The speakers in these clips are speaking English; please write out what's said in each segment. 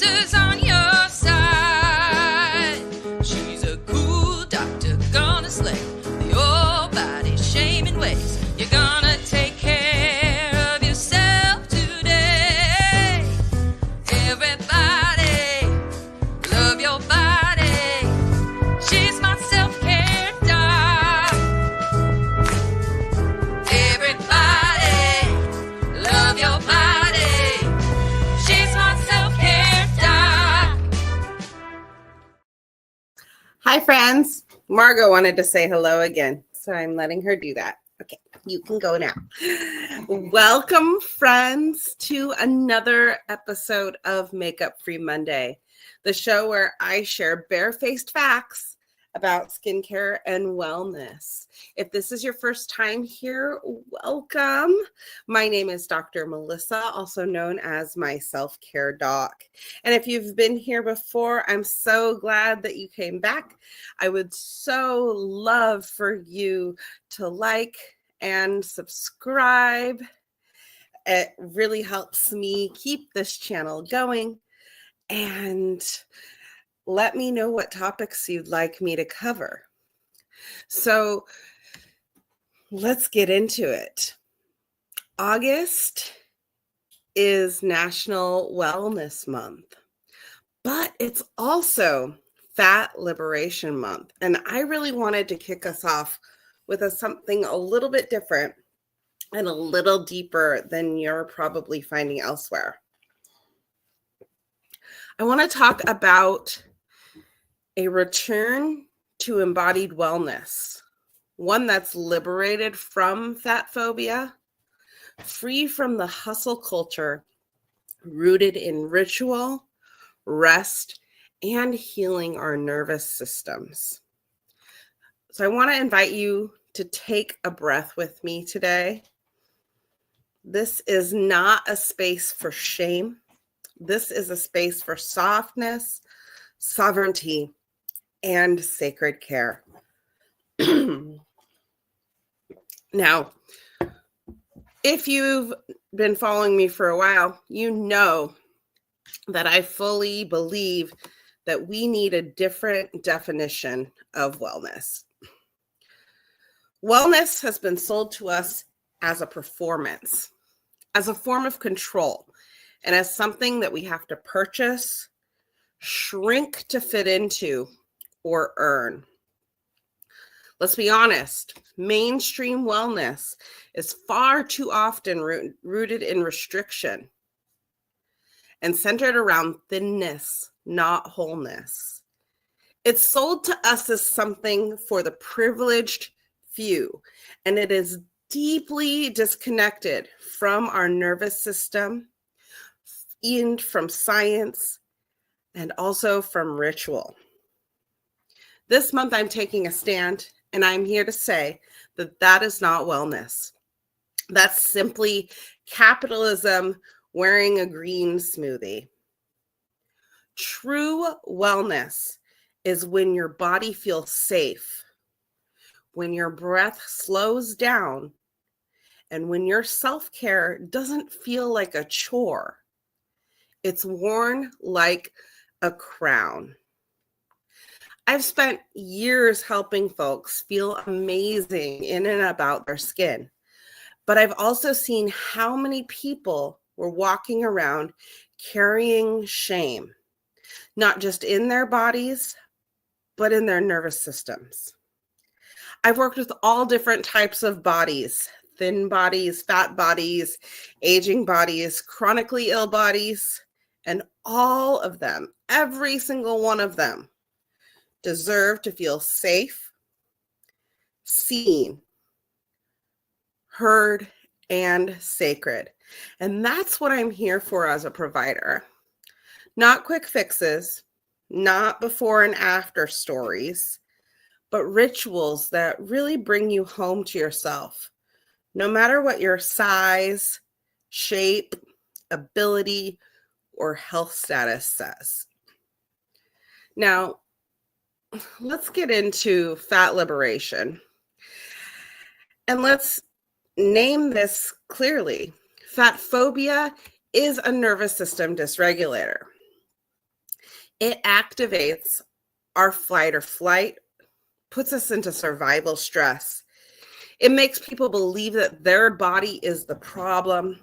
answers on your side. She's a cool doctor, gonna slay the old body shaming ways. You're gonna take care of yourself today. Everybody, love your body. She's my self-care doc. Everybody, love your body. She's my self-care doc. Hi, friends. Margot wanted to say hello again, so I'm letting her do that. Okay, you can go now. Welcome, friends, to another episode of Makeup Free Monday, the show where I share barefaced facts about skincare and wellness. If this is your first time here, welcome. My name is Dr. Melissa, also known as my self-care doc. And if you've been here before, I'm so glad that you came back. I would so love for you to like and subscribe. It really helps me keep this channel going. And let me know what topics you'd like me to cover. So let's get into it. August is National Wellness Month, but it's also Fat Liberation Month. And I really wanted to kick us off with something a little bit different and a little deeper than you're probably finding elsewhere. I want to talk about a return to embodied wellness, one that's liberated from fat phobia, free from the hustle culture, rooted in ritual, rest, and healing our nervous systems. So I want to invite you to take a breath with me today. This is not a space for shame. This is a space for softness, sovereignty, and sacred care. Now, if you've been following me for a while, you know that I fully believe that we need a different definition of wellness. Wellness has been sold to us as a performance, as a form of control, and as something that we have to purchase, shrink to fit into, or earn. Let's be honest, mainstream wellness is far too often rooted in restriction and centered around thinness, not wholeness. It's sold to us as something for the privileged few, and it is deeply disconnected from our nervous system and from science and also from ritual. This month, I'm taking a stand, and I'm here to say that that is not wellness. That's simply capitalism wearing a green smoothie. True wellness is when your body feels safe, when your breath slows down, and when your self-care doesn't feel like a chore. It's worn like a crown. I've spent years helping folks feel amazing in and about their skin, but I've also seen how many people were walking around carrying shame, not just in their bodies, but in their nervous systems. I've worked with all different types of bodies, thin bodies, fat bodies, aging bodies, chronically ill bodies, and all of them, every single one of them, deserve to feel safe, seen, heard, and sacred. And that's what I'm here for as a provider. Not quick fixes, not before and after stories, but rituals that really bring you home to yourself, no matter what your size, shape, ability, or health status says. Now, let's get into fat liberation. And let's name this clearly. Fat phobia is a nervous system dysregulator. It activates our flight or flight, puts us into survival stress. It makes people believe that their body is the problem,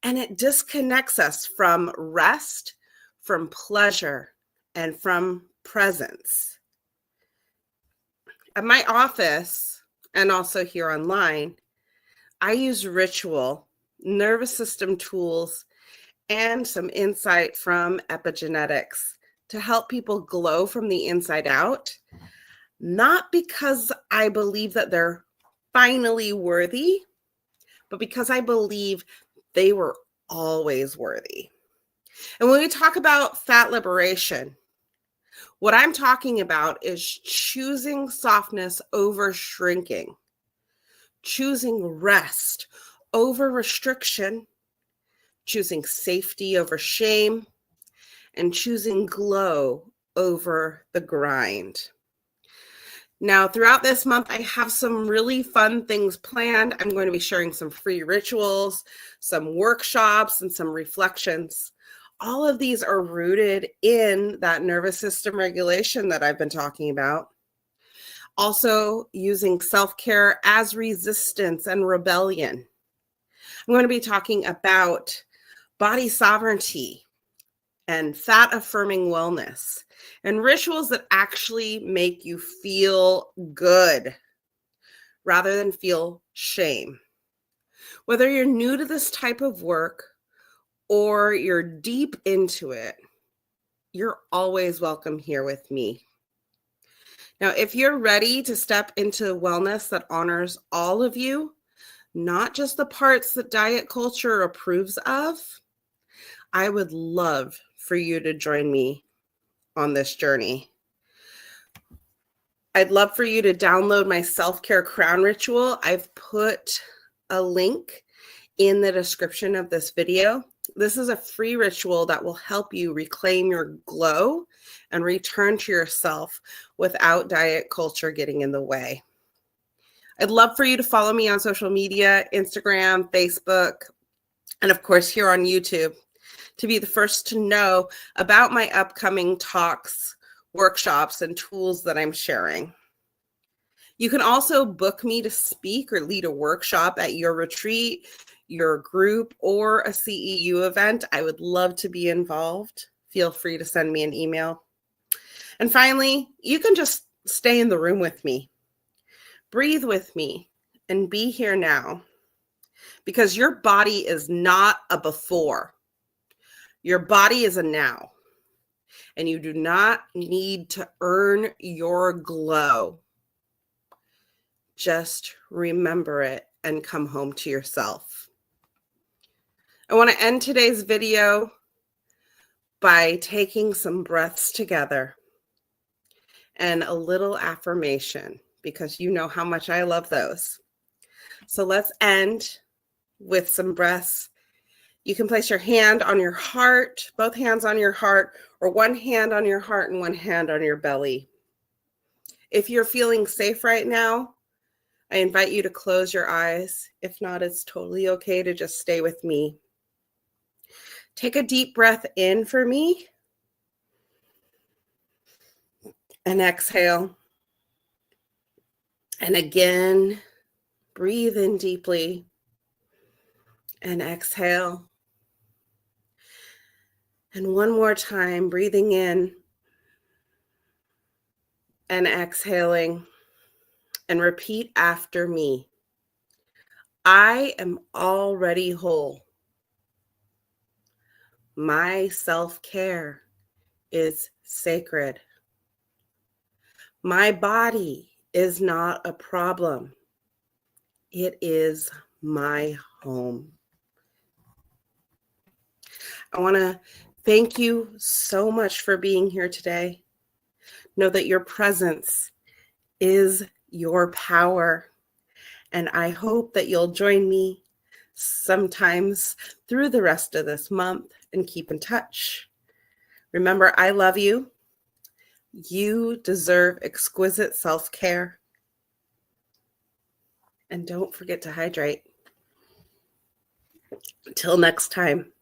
and it disconnects us from rest, from pleasure, and from presence. At my office, and also here online, I use ritual, nervous system tools, and some insight from epigenetics to help people glow from the inside out, not because I believe that they're finally worthy, but because I believe they were always worthy. And when we talk about fat liberation, what I'm talking about is choosing softness over shrinking, choosing rest over restriction, choosing safety over shame, and choosing glow over the grind. Now, throughout this month, I have some really fun things planned. I'm going to be sharing some free rituals, some workshops, and some reflections. All of these are rooted in that nervous system regulation that I've been talking about. Also, using self-care as resistance and rebellion. I'm going to be talking about body sovereignty and fat-affirming wellness, and rituals that actually make you feel good rather than feel shame. Whether you're new to this type of work or you're deep into it, you're always welcome here with me. Now, if you're ready to step into wellness that honors all of you, not just the parts that diet culture approves of, I would love for you to join me on this journey. I'd love for you to download my self-care crown ritual. I've put a link in the description of this video. This is a free ritual that will help you reclaim your glow and return to yourself without diet culture getting in the way. I'd love for you to follow me on social media, Instagram, Facebook, and of course here on YouTube, to be the first to know about my upcoming talks, workshops, and tools that I'm sharing. You can also book me to speak or lead a workshop at your retreat, your group, or a CEU event. I would love to be involved. Feel free to send me an email. And finally, you can just stay in the room with me, breathe with me, and be here now, because your body is not a before. Your body is a now, and you do not need to earn your glow. Just remember it and come home to yourself. I want to end today's video by taking some breaths together and a little affirmation, because you know how much I love those. So let's end with some breaths. You can place your hand on your heart, both hands on your heart, or one hand on your heart and one hand on your belly. If you're feeling safe right now, I invite you to close your eyes. If not, it's totally okay to just stay with me. Take a deep breath in for me and exhale. And again, breathe in deeply and exhale. And one more time, breathing in and exhaling, and repeat after me. I am already whole. My self-care is sacred. My body is not a problem. It is my home. I want to thank you so much for being here today. Know that your presence is your power, and I hope that you'll join me sometimes through the rest of this month and keep in touch. Remember, I love you. You deserve exquisite self-care. And don't forget to hydrate. Until next time.